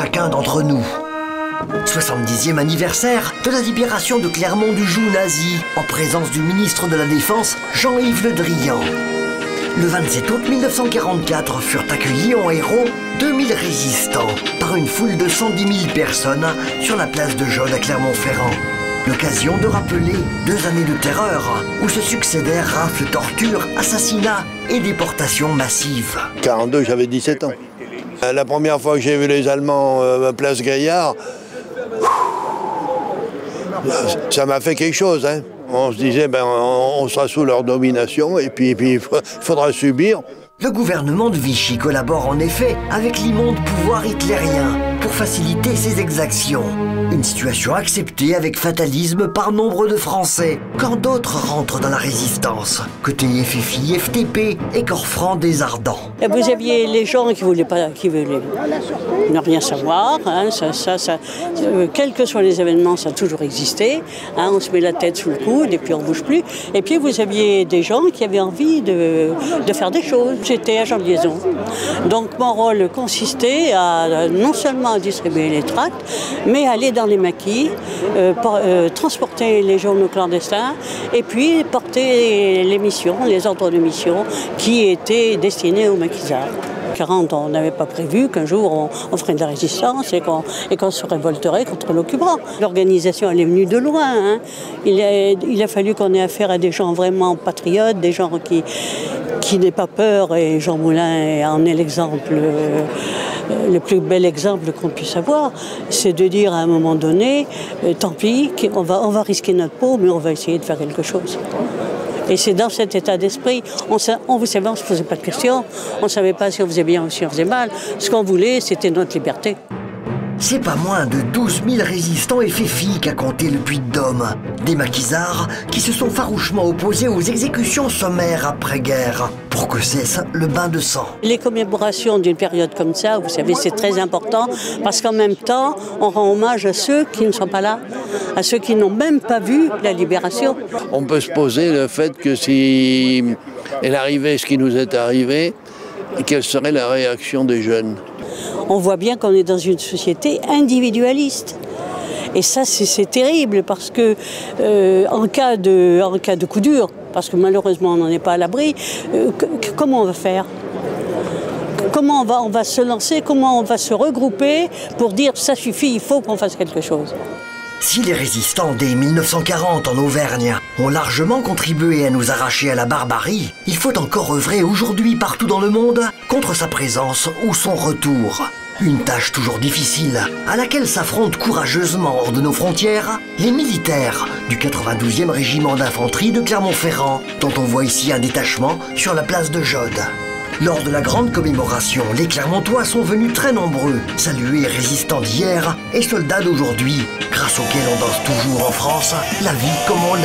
chacun d'entre nous. 70e anniversaire de la libération de Clermont du joug nazi, en présence du ministre de la Défense, Jean-Yves Le Drian. Le 27 août 1944 furent accueillis en héros 2000 résistants par une foule de 110 000 personnes sur la place de Jaude à Clermont-Ferrand. L'occasion de rappeler 2 années de terreur où se succédèrent rafles, tortures, assassinats et déportations massives. 42, j'avais 17 ans. La première fois que j'ai vu les Allemands à Place Gaillard, ça m'a fait quelque chose. Hein. On se disait, on sera sous leur domination et puis il faudra subir. Le gouvernement de Vichy collabore en effet avec l'immonde pouvoir hitlérien pour faciliter ses exactions. Une situation acceptée avec fatalisme par nombre de Français, quand d'autres rentrent dans la résistance, côté FFI, FTP et corps franc des Ardents. Vous aviez les gens qui voulaient ne rien savoir, hein, quels que soient les événements, ça a toujours existé. Hein, on se met la tête sous le coude et puis on ne bouge plus. Et puis vous aviez des gens qui avaient envie de faire des choses. J'étais agent de liaison. Donc mon rôle consistait à non seulement à distribuer les tracts, mais à aller dans les maquis, transporter les journaux clandestins et puis porter les missions, les ordres de mission qui étaient destinés aux maquisards. 40, on n'avait pas prévu qu'un jour on ferait de la résistance et qu'on se révolterait contre l'occupant. L'organisation, elle est venue de loin. Hein. Il a fallu qu'on ait affaire à des gens vraiment patriotes, des gens qui n'aient pas peur, et Jean Moulin en est l'exemple, le plus bel exemple qu'on puisse avoir, c'est de dire à un moment donné, tant pis, on va risquer notre peau, mais on va essayer de faire quelque chose. Et c'est dans cet état d'esprit, vous savez, on ne se posait pas de questions, on ne savait pas si on faisait bien ou si on faisait mal. Ce qu'on voulait, c'était notre liberté. C'est pas moins de 12 000 résistants FFI qu'a compté le Puy-de-Dôme. Des maquisards qui se sont farouchement opposés aux exécutions sommaires après-guerre pour que cesse le bain de sang. Les commémorations d'une période comme ça, vous savez, c'est très important parce qu'en même temps, on rend hommage à ceux qui ne sont pas là, à ceux qui n'ont même pas vu la libération. On peut se poser le fait que si elle arrivait ce qui nous est arrivé, quelle serait la réaction des jeunes? On voit bien qu'on est dans une société individualiste. Et ça, c'est terrible parce que en cas de coup dur, parce que malheureusement on n'en est pas à l'abri, comment on va faire? Comment on va se lancer? Comment on va se regrouper pour dire ça suffit, il faut qu'on fasse quelque chose? Si les résistants dès 1940 en Auvergne ont largement contribué à nous arracher à la barbarie, il faut encore œuvrer aujourd'hui partout dans le monde contre sa présence ou son retour. Une tâche toujours difficile, à laquelle s'affrontent courageusement hors de nos frontières les militaires du 92e régiment d'infanterie de Clermont-Ferrand, dont on voit ici un détachement sur la place de Jaude. Lors de la grande commémoration, les Clermontois sont venus très nombreux saluer résistants d'hier et soldats d'aujourd'hui, grâce auxquels on danse toujours en France la vie comme on l'aime.